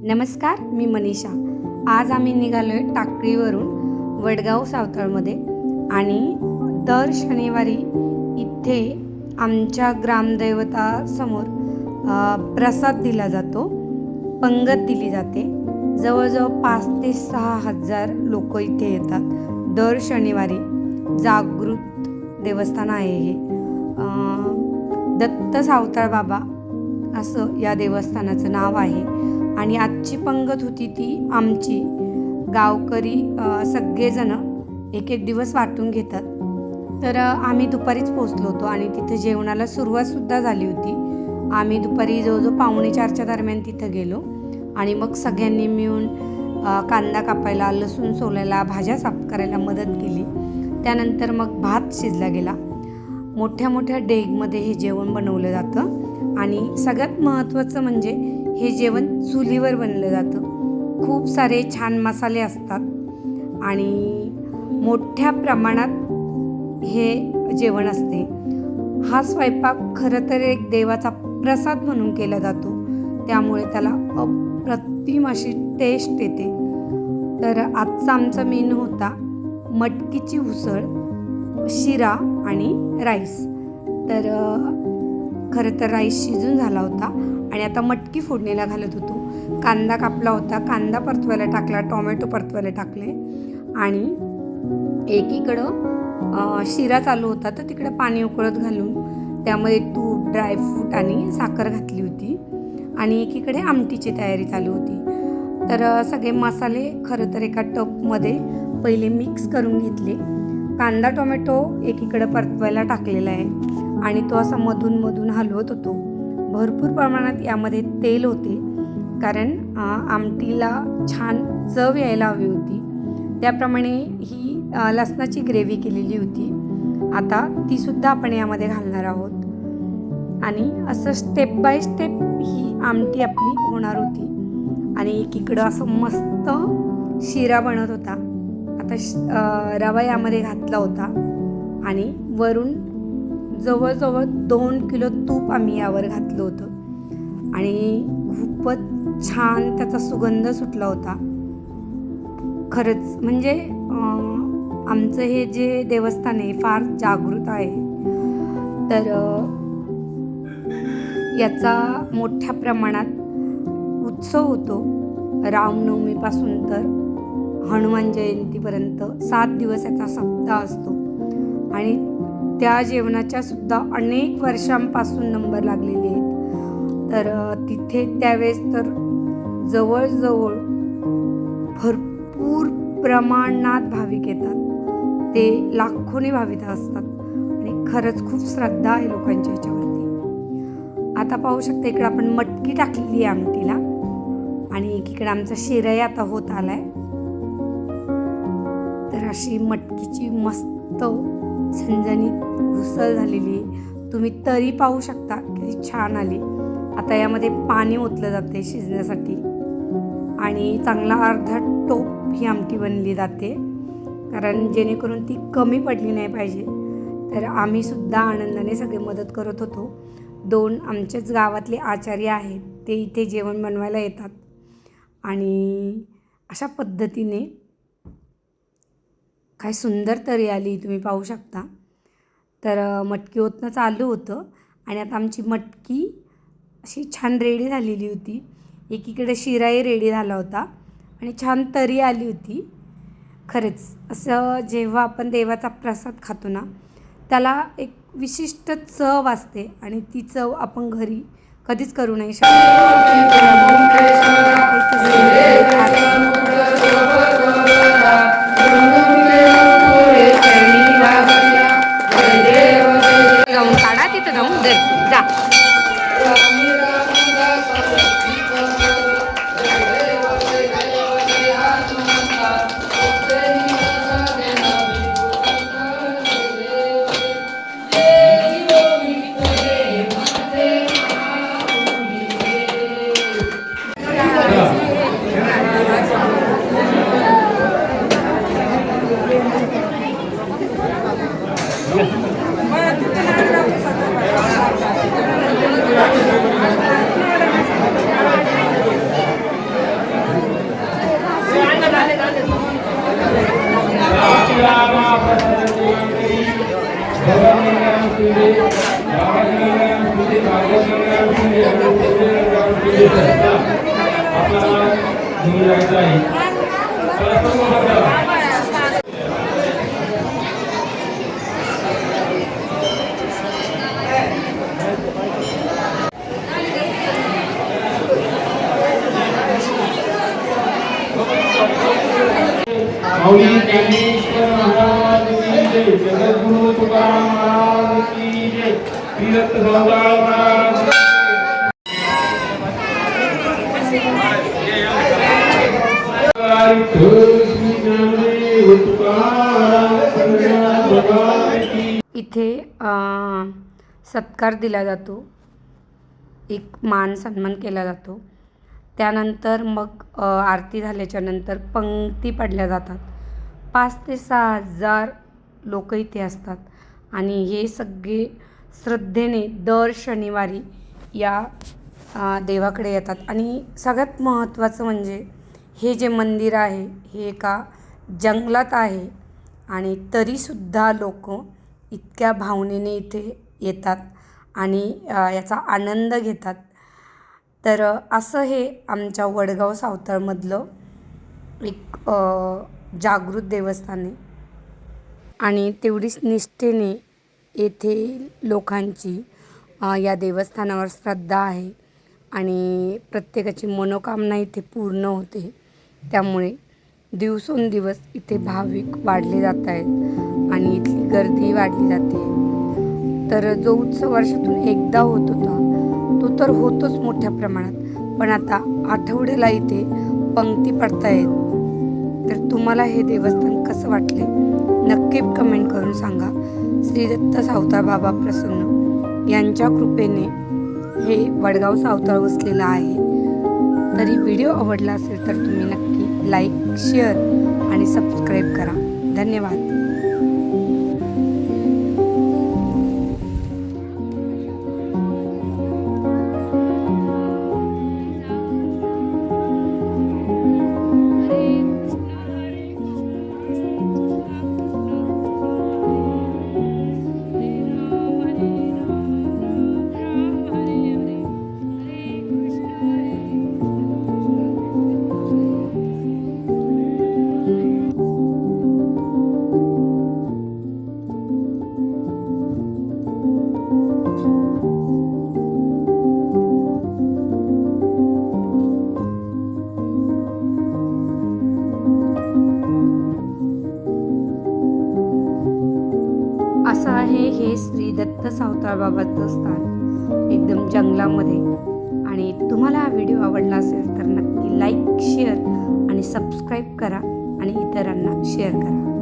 नमस्कार, मी मनीषा। आज आम्ही निघालोय टाकळीवरून वडगाव सावताळमध्ये आणि दर शनिवारी इथे आमच्या ग्रामदैवतासमोर प्रसाद दिला जातो, पंगत दिली जाते। जवळजवळ 5 ते 6 हजार लोक इथे येतात दर शनिवारी। जागृत देवस्थान आहे हे। दत्त सावताळ बाबा असं या देवस्थानाचं नाव आहे। आणि आजची पंगत होती ती आमची गावकरी सगळेजण एक एक दिवस वाटून घेतात। तर आम्ही दुपारीच पोहोचलो होतो आणि तिथे जेवणाला सुरुवातसुद्धा झाली होती। आम्ही दुपारी जवळजवळ 3:45च्या दरम्यान तिथं गेलो आणि मग सगळ्यांनी मिळून कांदा कापायला, लसूण सोलायला, भाज्या साफ करायला मदत केली। त्यानंतर मग भात शिजला गेला। मोठ्या मोठ्या डेगमध्ये हे जेवण बनवलं जातं आणि सगळ्यात महत्त्वाचं म्हणजे हे जेवण चुलीवर बनलं जातं। खूप सारे छान मसाले असतात आणि मोठ्या प्रमाणात हे जेवण असते। हा स्वयंपाक खरं तर एक देवाचा प्रसाद म्हणून केला जातो, त्यामुळे त्याला अप्रतिम अशी टेस्ट येते। तर आजचा आमचा मेनू होता मटकीची उसळ, शिरा आणि राईस। तर खरं तर राईस शिजून झाला होता आणि आता मटकी फोडणीला घालत होतो। कांदा कापला होता, कांदा परतवायला टाकला, टोमॅटो परतवायला टाकले आणि एकीकडं शिरा चालू होता, तर तिकडे पाणी उकळत घालून त्यामध्ये तूप, ड्रायफ्रूट आणि साखर घातली होती आणि एकीकडे आमटीची तयारी चालू होती। तर सगळे मसाले खरं तर एका टपमध्ये पहिले मिक्स करून घेतले। कांदा टोमॅटो एकीकडे परतवायला टाकलेला आहे आणि तो असा मधून मधून हलवत होतो। भरपूर प्रमाणात यामध्ये तेल होते, कारण आमटीला छान चव यायला हवी होती। त्याप्रमाणे ही लसणाची ग्रेव्ही केलेली होती। आता तीसुद्धा आपण यामध्ये घालणार आहोत आणि असं स्टेप बाय स्टेप ही आमटी आपली होणार होती। आणि एकीकडं असं मस्त शिरा बनत होता। आता रवा यामध्ये घातला होता आणि वरून जवळजवळ 2 किलो तूप आम्ही यावर घातलं होतं आणि खूपच छान त्याचा सुगंध सुटला होता। खरंच म्हणजे आमचं हे जे देवस्थान आहे फार जागृत आहे। तर याचा मोठ्या प्रमाणात उत्सव होतो। रामनवमीपासून तर हनुमान जयंतीपर्यंत 7 दिवस याचा सप्ताह असतो आणि त्या जेवणाच्या सुद्धा अनेक वर्षांपासून नंबर लागलेले आहेत। तर तिथे त्यावेळेस तर जवळजवळ भरपूर प्रमाणात भाविक येतात, ते लाखोनी भाविक असतात आणि खरंच खूप श्रद्धा आहे लोकांच्या ह्याच्यावरती। आता पाहू शकता इकडे आपण मटकी टाकलेली आहे आमटीला आणि एकीकडे आमचा शिराही आता होत आला आहे। तर अशी मटकीची मस्त झणझणीत उसळ झालेली, तुम्ही तरी पाहू शकता किती छान आली। आता यामध्ये पाणी ओतलं जाते शिजण्यासाठी आणि चांगला अर्धा टोप ही आमटी बनली जाते, कारण जेणेकरून ती कमी पडली नाही पाहिजे। तर आम्ही सुद्धा आनंदाने सगळे मदत करत होतो। 2 आमच्याच गावातले आचार्य आहेत, ते इथे जेवण बनवायला येतात आणि अशा पद्धतीने काय सुंदर तरी आली, तुम्ही पाहू शकता। तर मटकी ओतणं चालू होतं आणि आता आमची मटकी अशी छान रेडी झालेली होती। एकीकडे शिराही रेडी झाला होता आणि छान तरी आली होती। खरंच असं जेव्हा आपण देवाचा प्रसाद खातो ना, त्याला एक विशिष्ट चव असते आणि ती चव आपण घरी कधीच करू नाही शकत। जाऊन काढा, तिथं जाऊन जा। माऊली ज्ञानेश्वर महाराज की जय, जगद्गुरु तुकाराम महाराज की जय, श्री दत्त सावकार महाराज की जय। श्री ज्ञानेश्वर तुकाराम भगवान की। इथे सत्कार दिला जातो, एक मान सन्मान केला जातो. त्यानंतर मग आरती झाल्याच्या नंतर पंक्ती पडल्या जातात. 5 ते 6 हजार लोक इथे असतात आणि हे सगळे श्रद्धेने दर शनिवारी या देवाकडे येतात. आणि सगळ्यात महत्त्वाचं म्हणजे हे जे मंदिर आहे हे एका जंगलात आहे आणि तरीसुद्धा लोक इतक्या भावनेने इथे येतात आणि याचा आनंद घेतात. तर असं हे आमच्या वडगाव सावताळमधलं एक जागृत देवस्थान आहे आणि तेवढीच निष्ठेने येथे लोकांची या देवस्थानावर श्रद्धा आहे आणि प्रत्येकाची मनोकामना इथे पूर्ण होते. त्यामुळे दिवसेंदिवस इथे भाविक वाढले जात आहेत आणि इथली गर्दी वाढली जाते. तर जो उत्सव वर्षातून एकदा होत होता तो तर होतोच मोठ्या प्रमाणात, पण आता आठवड्याला इथे पंक्ती पडतायत. तर तुम्हाला हे देवस्थान कसं वाटले नक्की कमेंट करून सांगा. श्री दत्त सावताळ बाबा प्रसन्न यांच्या कृपेने हे वडगाव सावताळ वसलेलं आहे. तरी व्हिडिओ आवडला असेल तर तुम्ही नक्की लाईक, शेअर आणि सबस्क्राईब करा. धन्यवाद. असं आहे हे श्री दत्त सावताळ बाबाचं स्थान एकदम जंगलामध्ये. आणि तुम्हाला हा व्हिडिओ आवडला असेल तर नक्की लाईक, शेअर आणि सबस्क्राईब करा आणि इतरांना शेअर करा.